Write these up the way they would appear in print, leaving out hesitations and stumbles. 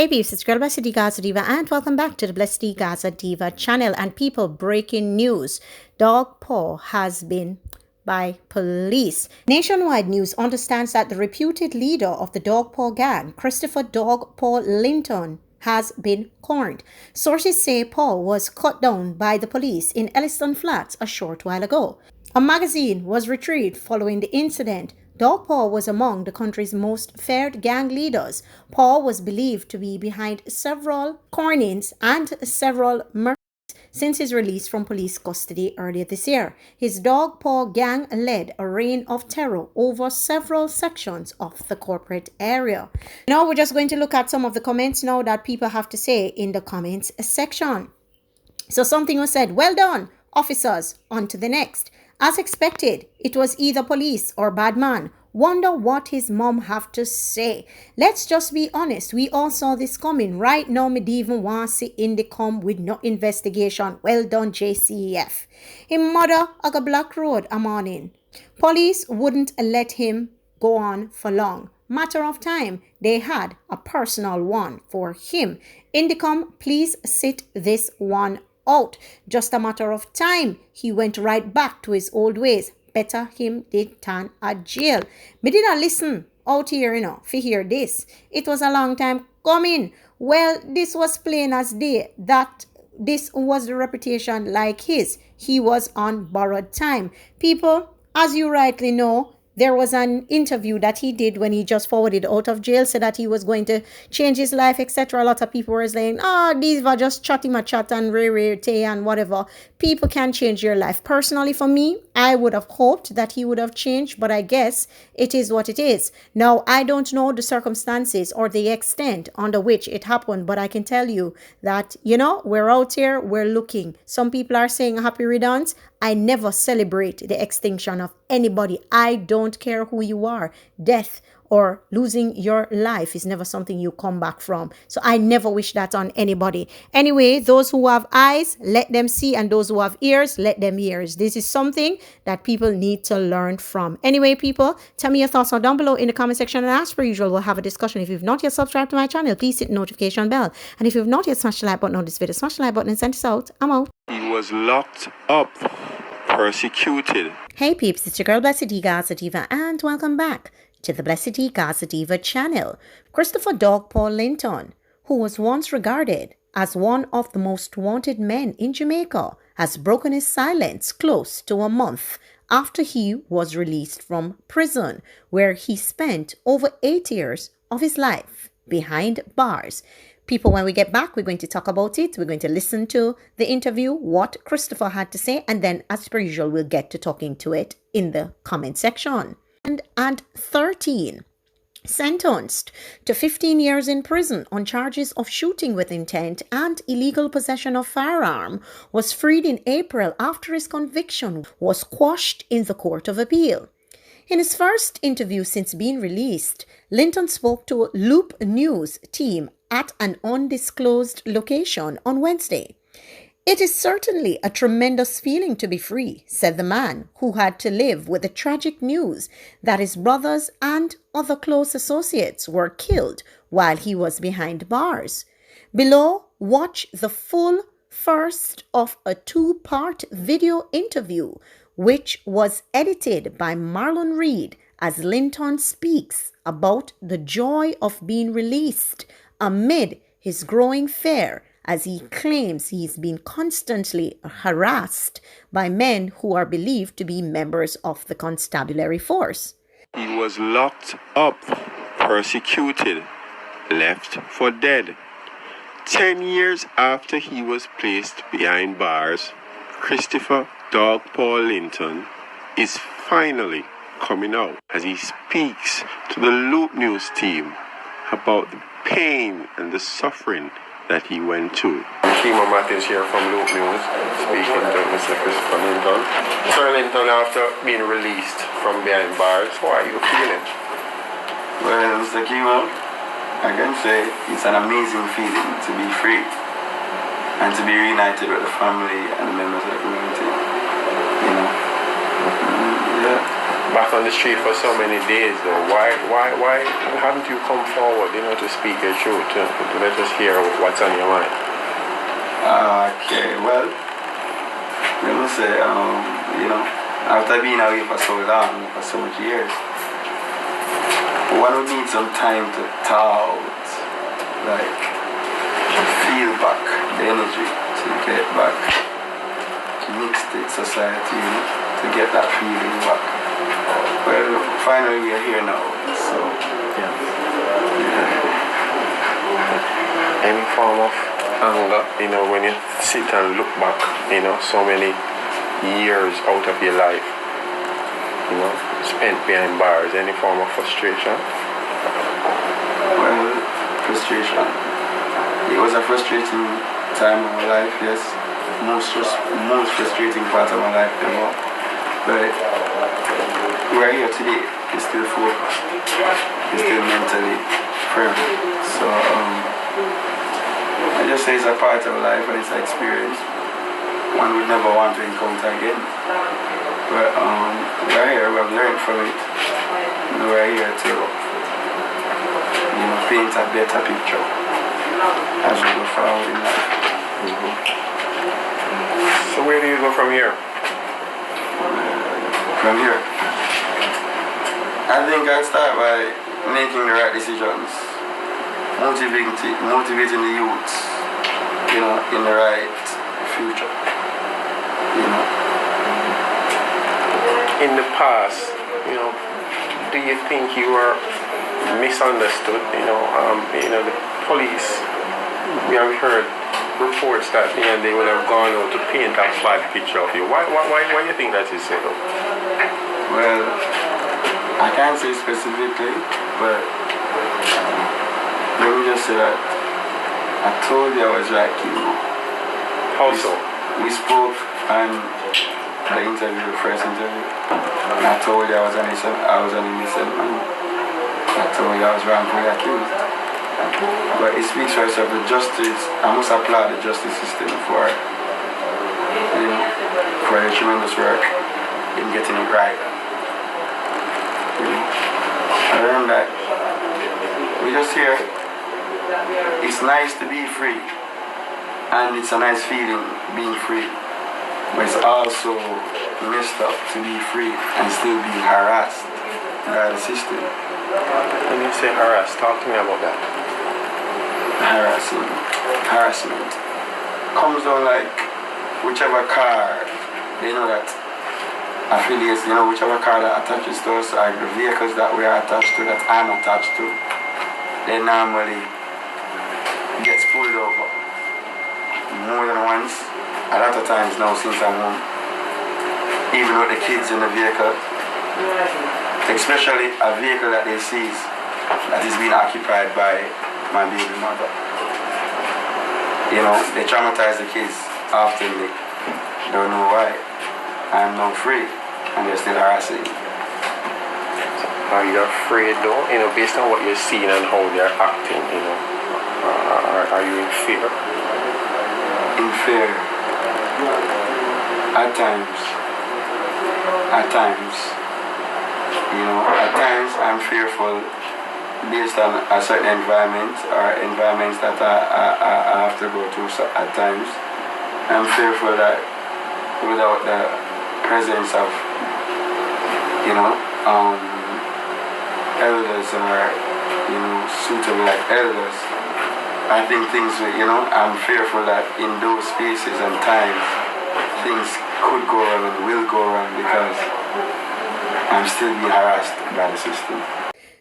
Hey peeps, it's girl Blessydgazadiva and welcome back to the Blessydgazadiva channel. And people, breaking news. Dog paw has been by police. Nationwide news understands that the reputed leader of the dog paw gang, Christopher Dog Paw Linton, has been cornered. Sources say Paul was cut down by the police in Elletson Flats a short while ago. A magazine was retrieved following the incident. Dog Paw was among the country's most feared gang leaders. Paw was believed to be behind several cornings and several murders since his release from police custody earlier this year. His Dog Paw gang led a reign of terror over several sections of the corporate area. Now we're just going to look at some of the comments now that people have to say in the comments section. So something was said, well done, officers, on to the next. As expected, it was either police or bad man. Wonder what his mom have to say. Let's just be honest. We all saw this coming. Right now, me even want to see in the come with no investigation. Well done, JCEF. Him mother aga Black Road a morning. Police wouldn't let him go on for long. Matter of time, they had a personal one for him. Indicom, please sit this one out. Just a matter of time, he went right back to his old ways. Better him did turn a jail. Me did not listen out here, for hear this. It was a long time coming. Well, this was plain as day that this was the reputation like his. He was on borrowed time. People, as you rightly know, there was an interview that he did when he just forwarded out of jail, said that he was going to change his life, etc. A lot of people were saying, these were just chatting my chat and rare and whatever. People can change your life. Personally, for me, I would have hoped that he would have changed, but I guess it is what it is. Now, I don't know the circumstances or the extent under which it happened, but I can tell you that, we're out here, we're looking. Some people are saying happy riddance. I never celebrate the extinction of anybody. I don't care who you are. Death or losing your life is never something you come back from. So I never wish that on anybody. Anyway, those who have eyes, let them see. And those who have ears, let them hear. This is something that people need to learn from. Anyway, people, tell me your thoughts down below in the comment section. And as per usual, we'll have a discussion. If you've not yet subscribed to my channel, please hit the notification bell. And if you've not yet smashed the like button on this video, smash the like button and send us out. I'm out. He was locked up, persecuted. Hey peeps, it's your girl Blessydgazadiva and welcome back to the Blessydgazadiva channel. Christopher Dog Paw Linton, who was once regarded as one of the most wanted men in Jamaica, has broken his silence close to a month after he was released from prison, where he spent over 8 years of his life behind bars. People, when we get back, we're going to talk about it. We're going to listen to the interview, what Christopher had to say, and then, as per usual, we'll get to talking to it in the comment section. And 13, sentenced to 15 years in prison on charges of shooting with intent and illegal possession of firearm, was freed in April after his conviction was quashed in the Court of Appeal. In his first interview since being released, Linton spoke to Loop News team at an undisclosed location on Wednesday. It is certainly a tremendous feeling to be free, said the man who had to live with the tragic news that his brothers and other close associates were killed while he was behind bars. Below, watch the full first of a two-part video interview, which was edited by Marlon Reed as Linton speaks about the joy of being released amid his growing fear, as he claims he's been constantly harassed by men who are believed to be members of the constabulary force. He was locked up, persecuted, left for dead. 10 years after he was placed behind bars, Christopher Dog Paw Linton is finally coming out as he speaks to the Loop News team about the pain and the suffering that he went through. Kimo Martins here from Loop News, speaking to Mr. Christopher Linton. Sir Linton, after being released from behind bars, how are you feeling? Well, Mr. Kimo, I can say it's an amazing feeling to be free and to be reunited with the family and the members of the community. Yeah. back on the street for so many days though. Why haven't you come forward, to speak your truth, to let us hear what's on your mind? Okay, well, let me say, after being away for so long, for so much years, one would need some time to thaw out, like, feel back the energy, to get back, to mix the society, to get that feeling back. Well, finally we are here now, so, yeah. Any form of anger, when you sit and look back, so many years out of your life, spent behind bars, any form of frustration? Well, frustration. It was a frustrating time of my life, yes. Most frustrating part of my life ever. But we're here today. It's still focused. It's still mentally firm. So I just say it's a part of life and it's an experience one would never want to encounter again. But we're here, we've learned from it. We're here to paint a better picture as we go forward in life. So where do you go from here? From here, I think I'd start by making the right decisions, motivating the youth, in the right future. In the past, do you think you were misunderstood? The police, we have heard reports that they would have gone out to paint a bad picture of you. Why do you think that is so? Well, I can't say specifically, but let me just say that I told you I was like you. How so? We spoke on the interview, the first interview, and I told you I was an innocent man. I told you I was wrongfully accused. But it speaks for itself. The justice, I must applaud the justice system for their tremendous work in getting it right. I learned that we just here. It's nice to be free, and it's a nice feeling being free. But it's also messed up to be free and still be harassed by the system. When you say harassed, talk to me about that. Harassment comes on like whichever car, that affiliates, whichever car that attaches to us, or the vehicles that we are attached to, that I'm attached to, they normally gets pulled over more than once, a lot of times now since I'm home, even with the kids in the vehicle, especially a vehicle that they seize that is being occupied by my baby mother. They traumatize the kids often. They don't know why. I'm now free, and they're still harassing me. Are you afraid though, based on what you're seeing and how they're acting, are you in fear? In fear. At times. At times I'm fearful based on a certain environment or environments that I have to go through. So at times I'm fearful that without the presence of, elders or, suitable like elders, I think things will, I'm fearful that in those spaces and times, things could go wrong and will go wrong because I'm still being harassed by the system.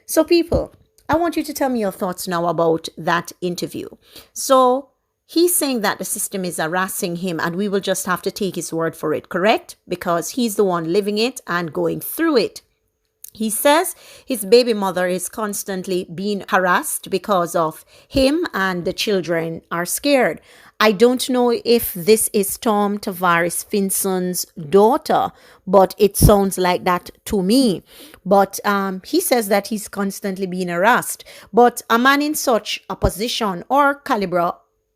So people, I want you to tell me your thoughts now about that interview. So he's saying that the system is harassing him and we will just have to take his word for it, correct? Because he's the one living it and going through it. He says his baby mother is constantly being harassed because of him and the children are scared. I don't know if this is Tom Tavares Finson's daughter, but it sounds like that to me. But he says that he's constantly being harassed. But a man in such a position or caliber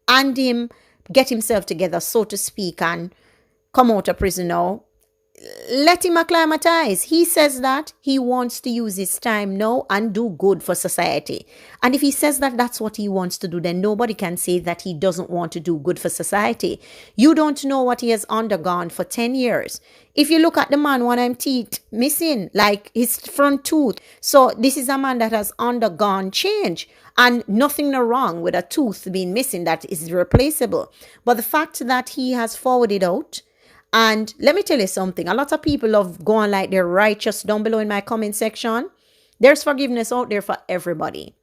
and him get himself together, so to speak, and come out of prison now, let him acclimatize. He says that he wants to use his time now and do good for society. And if he says that that's what he wants to do, then nobody can say that he doesn't want to do good for society. You don't know what he has undergone for 10 years. If you look at the man, one of his teeth missing, like his front tooth. So this is a man that has undergone change. And nothing wrong with a tooth being missing that is replaceable. But the fact that he has forwarded out, and let me tell you something, a lot of people have gone like they're righteous down below in my comment section. There's forgiveness out there for everybody.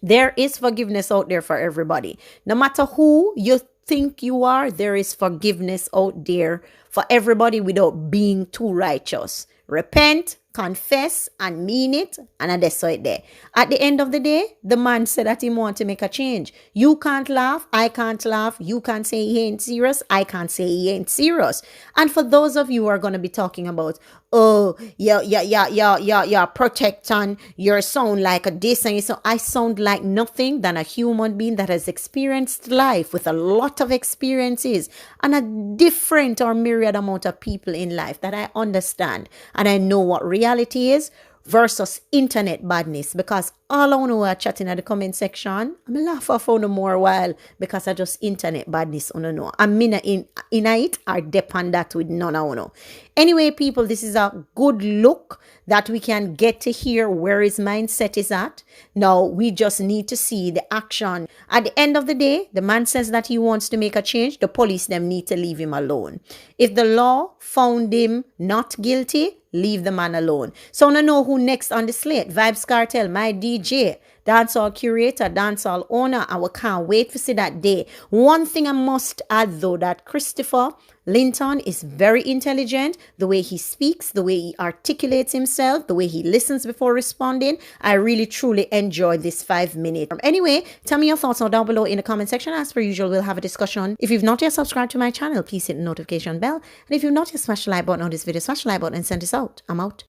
There is forgiveness out there for everybody. No matter who you think you are, there is forgiveness out there for everybody without being too righteous. Repent, confess, and mean it, and that's it there. At the end of the day, the man said that he want to make a change. You can't laugh, I can't laugh. You can't say he ain't serious, I can't say he ain't serious. And for those of you who are going to be talking about, oh, yeah, protecting, you sound like a this and so I sound like nothing than a human being that has experienced life with a lot of experiences and a different or myriad amount of people in life that I understand and I know what reality is versus internet badness, because all I know are chatting at the comment section. I'm laugh off on more while because I just internet badness on know. I'm in it or depend that with none of know. Anyway, people, this is a good look that we can get to hear where his mindset is at. Now we just need to see the action. At the end of the day, the man says that he wants to make a change. The police them need to leave him alone. If the law found him not guilty, leave the man alone. So I know who next on the slate. Vibes Cartel, my DJ, dancehall curator, dancehall owner, and we can't wait to see that day. One thing I must add though, that Christopher Linton is very intelligent. The way he speaks, the way he articulates himself, the way he listens before responding. I really truly enjoyed this 5 minutes. Anyway, tell me your thoughts down below in the comment section. As per usual, we'll have a discussion. If you've not yet subscribed to my channel, please hit the notification bell. And if you've not yet smashed the like button on this video, smash the like button and send this out. I'm out.